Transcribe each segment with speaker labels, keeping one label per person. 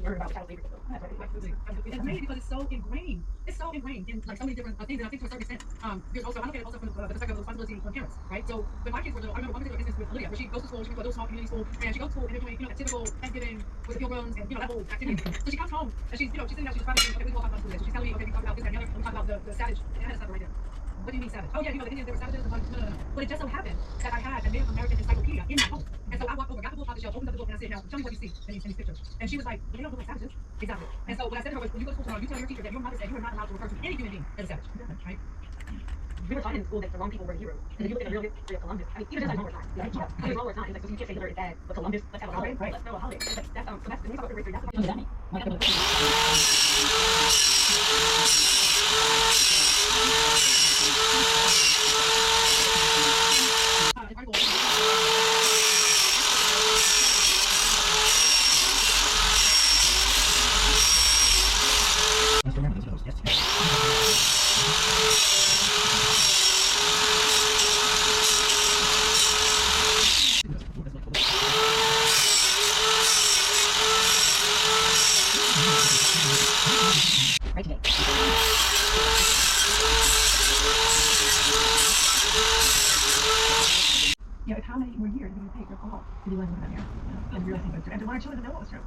Speaker 1: learn about child labor. It's amazing because it's so ingrained. It's so ingrained in like so many different things. And I think to a certain extent, there's also I look at it also from the perspective of responsibility from parents, right? So when my kids were little, I remember one particular instance with Olivia, where she goes to school, she went to a little small community school, and she goes to school and they're doing, that typical Thanksgiving with the pilgrims and that whole activity. So she comes home and she's sitting down, she's trying to think, okay, we all talk about school. So she's telling me, okay, we talk about this and the other, and we talk about the savage, and I had to stop right there. What do you mean savage? Oh yeah, the Indians, they were savages. Like, no. But it just so happened that I had a Native American encyclopedia in my home. And so I walked over, got the book off the shelf, opened up the book, and I said, now, tell me what you see in these pictures. And she was like, well, they don't look like savages. Exactly. And so what I said to her was, when you go to school tomorrow, you tell your teacher that your mother said you are not allowed to refer to any human being as a savage. Right? We were taught in school that the wrong people were the heroes. And if you look at the real history of Columbus, I mean, even just like World War II, right? Yeah. I mean, World War II, it's like, so you can't say Hitler is bad, but Columbus, let's have a holiday. Right. Let's throw a holiday. It's like, that's, so that's, when we talk about history, that's what does that mean? Right today. Yeah, it's how many more years do you take your fall to do anything here? And real things true. And to learn children to know what was true.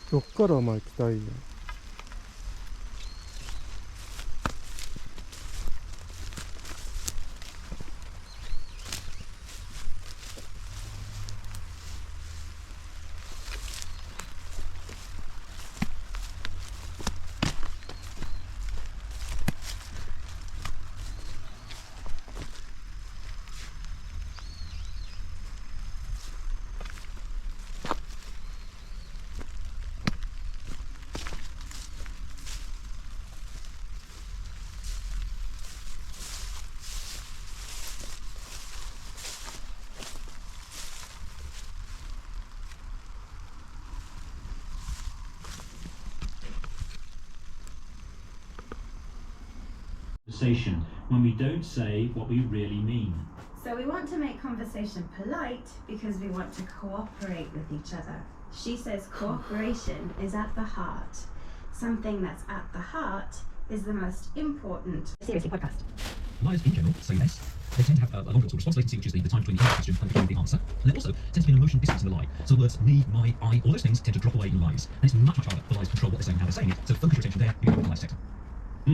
Speaker 2: どっから巻きたいよ。
Speaker 3: When we don't say what we really mean.
Speaker 4: So we want to make conversation polite because we want to cooperate with each other. She says cooperation is at the heart. Something that's at the heart is the most important.
Speaker 5: Seriously, podcast.
Speaker 6: Liars in general say less. They tend to have a longer sort of response latency, which is the time between the question and the answer. And there also tends to be an emotional distance in the lie. So the words me, my, I, all those things tend to drop away in lies. And it's much, much harder for lies to control what they're saying and how they're saying it. So focus your attention there, you can the lie detector.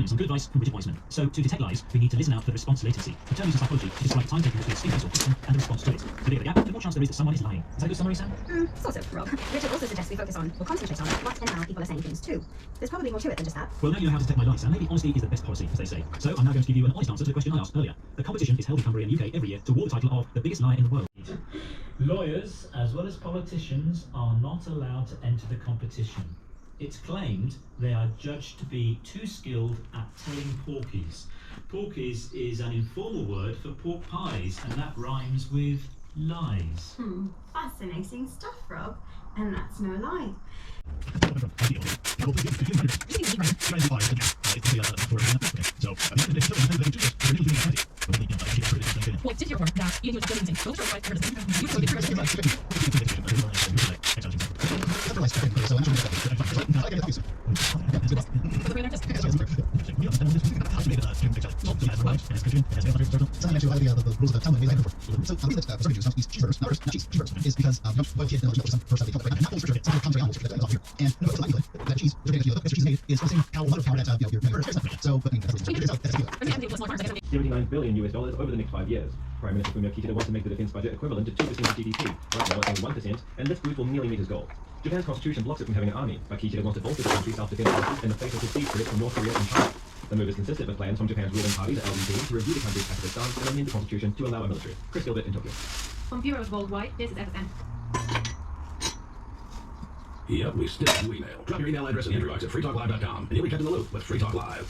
Speaker 6: Some good advice from Bridget Wiseman. So to detect lies, we need to listen out for the response latency. The term used in psychology to describe time taken between a stimulus or question and the response to it. The bigger the gap, the more chance there is that someone is lying. Is that a good summary, Sam?
Speaker 5: Sort of, Rob. Richard also suggests we focus on, or concentrate on, what and how people are saying things too. There's probably more to it than just that.
Speaker 6: Well, now you know how to detect my lies, Sam. Maybe honesty is the best policy, as they say. So I'm now going to give you an honest answer to the question I asked earlier. The competition is held in Cumbria and UK every year to award the title of the biggest lie in the world.
Speaker 3: Lawyers, as well as politicians, are not allowed to enter the competition. It's claimed they are judged to be too skilled at telling porkies. Porkies is an informal word for pork pies, and that rhymes with lies.
Speaker 4: Fascinating stuff, Rob. And that's no lie.
Speaker 1: Well, did you report that you use building things? Those are right there.
Speaker 7: $79 billion over the next 5 years. Prime Minister Fumio Kishida wants to make the defense budget equivalent to 2% of GDP. Right now it's only 1%, and this group will nearly meet his goal. Japan's constitution blocks it from having an army, but Kishida wants to bolster the country's self-defense forces in the face of perceived threats from North Korea and China. The move is consistent with plans from Japan's ruling party, the LDP, to review the country's pacifist stance and amend the constitution to allow a military. Chris Gilbert in Tokyo.
Speaker 1: From Bureaus Worldwide, this is FSN.
Speaker 8: Yep, we still do email. Drop your email address in the inbox at freetalklive.com, and you'll be kept in the loop with Free Talk Live.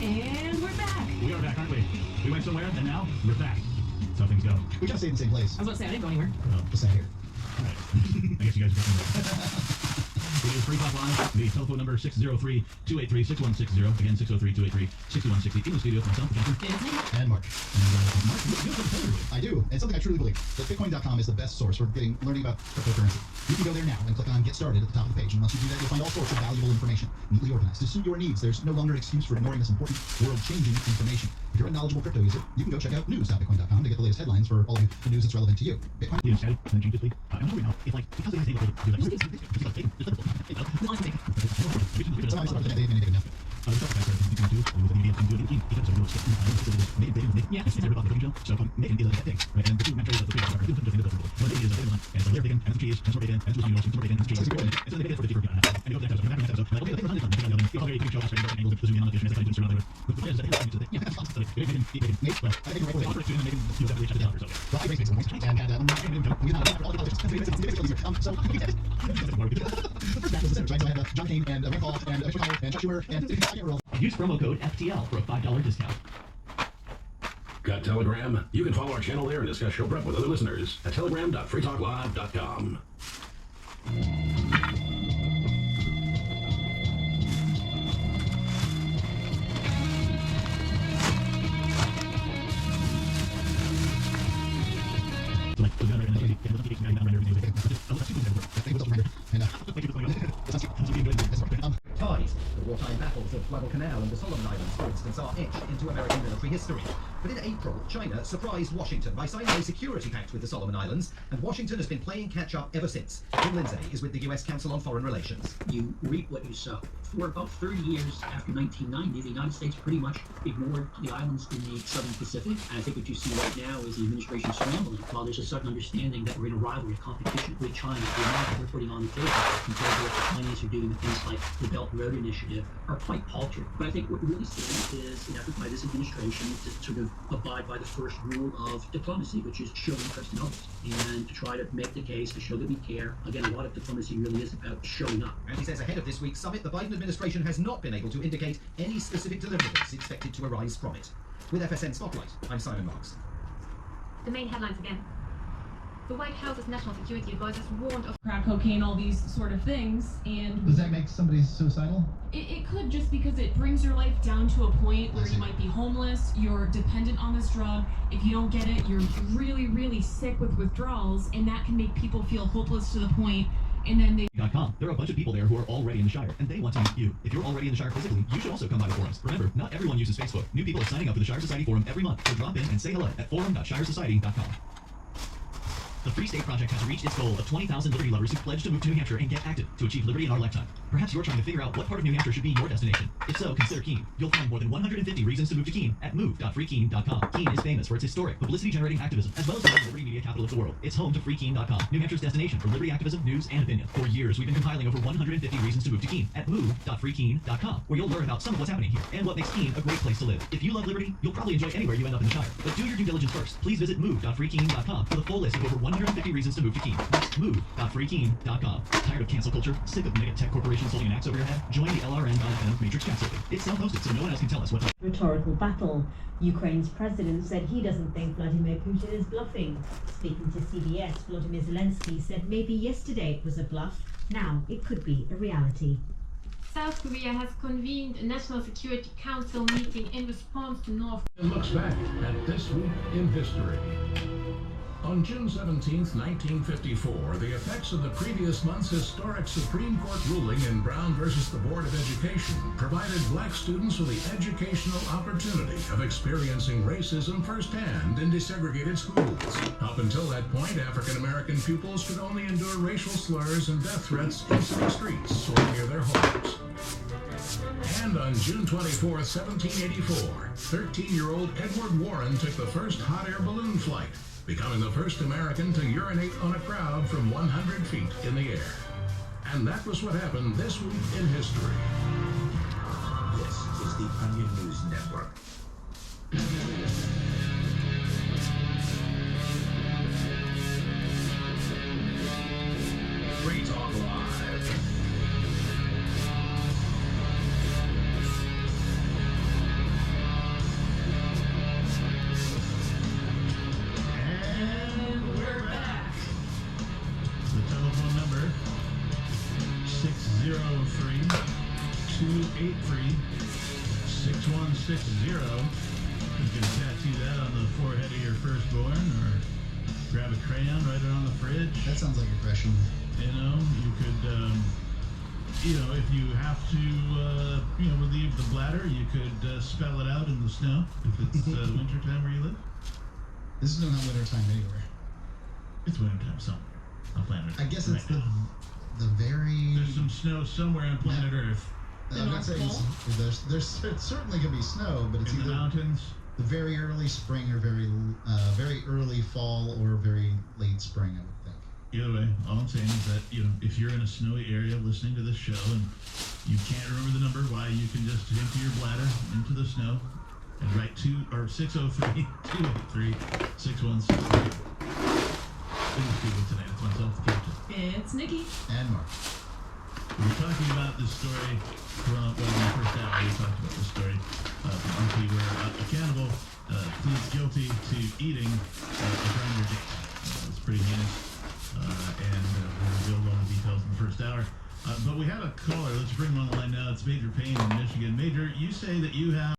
Speaker 1: And we're back.
Speaker 8: We are back, aren't we? We went somewhere, and now we're back. That's how things go.
Speaker 9: We gotta stay in the same place.
Speaker 1: I was about to say, I didn't go anywhere.
Speaker 8: Well,
Speaker 9: Just stay here.
Speaker 8: all right. I guess you guys are getting it is Free Talk Live. The telephone number 603-283-6160. Again, 603-283-6160. In the studio with myself, Jennifer.
Speaker 9: And Mark.
Speaker 8: And Mark, you have a folder with.
Speaker 9: I do. It's something I truly believe. That Bitcoin.com is the best source for learning about cryptocurrency. You can go there now and click on Get Started at the top of the page. And once you do that, you'll find all sorts of valuable information, neatly organized to suit your needs. There's no longer an excuse for ignoring this important, world-changing information. If you're a knowledgeable crypto user, you can go check out news.bitcoin.com to get the latest headlines for all of the news that's relevant to you. Bitcoin.
Speaker 8: You know, and then change this week. I'm hungry now. It's like, because they able to do that.
Speaker 9: John Kane and Rand Paul and Mitch McConnell and Chuck Schumer and
Speaker 8: Use promo code FTL for a $5 discount. Got Telegram? You can follow our channel there and discuss show prep with other listeners at telegram.freetalklive.com.
Speaker 10: Ties, the wartime battles of Guadalcanal and the Solomon Islands, for instance, are etched into American military history. But in April, China surprised Washington by signing a security pact with the Solomon Islands, and Washington has been playing catch-up ever since. Jim Lindsay is with the US Council on Foreign Relations.
Speaker 11: You reap what you sow. For about 30 years after 1990, the United States pretty much ignored the islands in the Southern Pacific. And I think what you see right now is the administration scrambling. While there's a certain understanding that we're in a rivalry, a competition with China, the amount that we're putting on the table compared to what the Chinese are doing with things like the Belt and Road Initiative are quite paltry. But I think what we're really seeing is an effort by this administration to sort of abide by the first rule of diplomacy, which is show interest in others, and to try to make the case to show that we care. Again, a lot of diplomacy really is about showing up.
Speaker 10: And he says ahead of this week's summit, the Biden administration has not been able to indicate any specific deliverables expected to arise from it. With FSN Spotlight, I'm Simon Marks.
Speaker 1: The main headlines again.
Speaker 12: The White House's national security advisors warned of
Speaker 13: crack cocaine, all these sort of things, and
Speaker 9: Does that make somebody suicidal?
Speaker 13: it could, just because it brings your life down to a point where you might be homeless, you're dependent on this drug. If you don't get it, you're really, really sick with withdrawals, and that can make people feel hopeless to the point, and then they...
Speaker 6: There are a bunch of people there who are already in the Shire, and they want to meet you. If you're already in the Shire physically, you should also come by the forums. Remember, not everyone uses Facebook. New people are signing up for the Shire Society Forum every month, so drop in and say hello at forum.shiresociety.com. The Free State Project has reached its goal of 20,000 Liberty lovers who pledge to move to New Hampshire and get active to achieve liberty in our lifetime. Perhaps you're trying to figure out what part of New Hampshire should be your destination. If so, consider Keene. You'll find more than 150 reasons to move to Keene at move.freekeene.com. Keene is famous for its historic, publicity-generating activism, as well as the liberty media capital of the world. It's home to freekeene.com, New Hampshire's destination for liberty activism, news, and opinion. For years, we've been compiling over 150 reasons to move to Keene at move.freekeene.com, where you'll learn about some of what's happening here and what makes Keene a great place to live. If you love liberty, you'll probably enjoy anywhere you end up in the Shire. But do your due diligence first. Please visit move.freekeene.com for the full list of over 150 reasons to move to Keene. That's move.freekeene.com. Tired of cancel culture? Sick of mega tech corporations holding an axe over your head? Join the LRN.FM Matrix chat circuit. It's self-hosted, so no one else can tell us what to...
Speaker 14: Rhetorical battle. Ukraine's president said he doesn't think Vladimir Putin is bluffing. Speaking to CBS, Volodymyr Zelensky said maybe yesterday it was a bluff, now it could be a reality.
Speaker 12: South Korea has convened a National Security Council meeting in response to North
Speaker 8: And looks back at this week in history. On June 17, 1954, the effects of the previous month's historic Supreme Court ruling in Brown versus the Board of Education provided black students with the educational opportunity of experiencing racism firsthand in desegregated schools. Up until that point, African American pupils could only endure racial slurs and death threats in city streets or near their homes. And on June 24, 1784, 13-year-old Edward Warren took the first hot air balloon flight, becoming the first American to urinate on a crowd from 100 feet in the air. And that was what happened this week in history.
Speaker 15: This is the Onion News Network. Free Talk Live.
Speaker 8: And we're back. The telephone number 603-283-6160. You can tattoo that on the forehead of your firstborn, or grab a crayon, write it on the fridge.
Speaker 9: That sounds like aggression.
Speaker 8: You know, you could, if you have to, relieve the bladder, you could spell it out in the snow if it's winter time where you live.
Speaker 9: This is not winter time anywhere.
Speaker 8: It's winter time somewhere on planet Earth.
Speaker 9: I guess it's the very...
Speaker 8: There's some snow somewhere on planet Earth.
Speaker 9: I'm not saying there's certainly going to be snow, but it's
Speaker 8: in
Speaker 9: either
Speaker 8: the mountains,
Speaker 9: the very early spring or very early fall or very late spring, I would think.
Speaker 8: Either way, all I'm saying is that, if you're in a snowy area listening to this show and you can't remember the number, why, you can just empty your bladder into the snow and write 603-283-6160. These people tonight, it's myself, the captain.
Speaker 13: It's Nikki.
Speaker 9: And Mark.
Speaker 8: We were talking about this story from, in the first hour, we talked about this story from monkey where a cannibal pleads guilty to eating a grinder dick. It's pretty heinous, and we'll reveal all the details in the first hour. But we have a caller. Let's bring him on the line now. It's Major Payne in Michigan. Major, you say that you have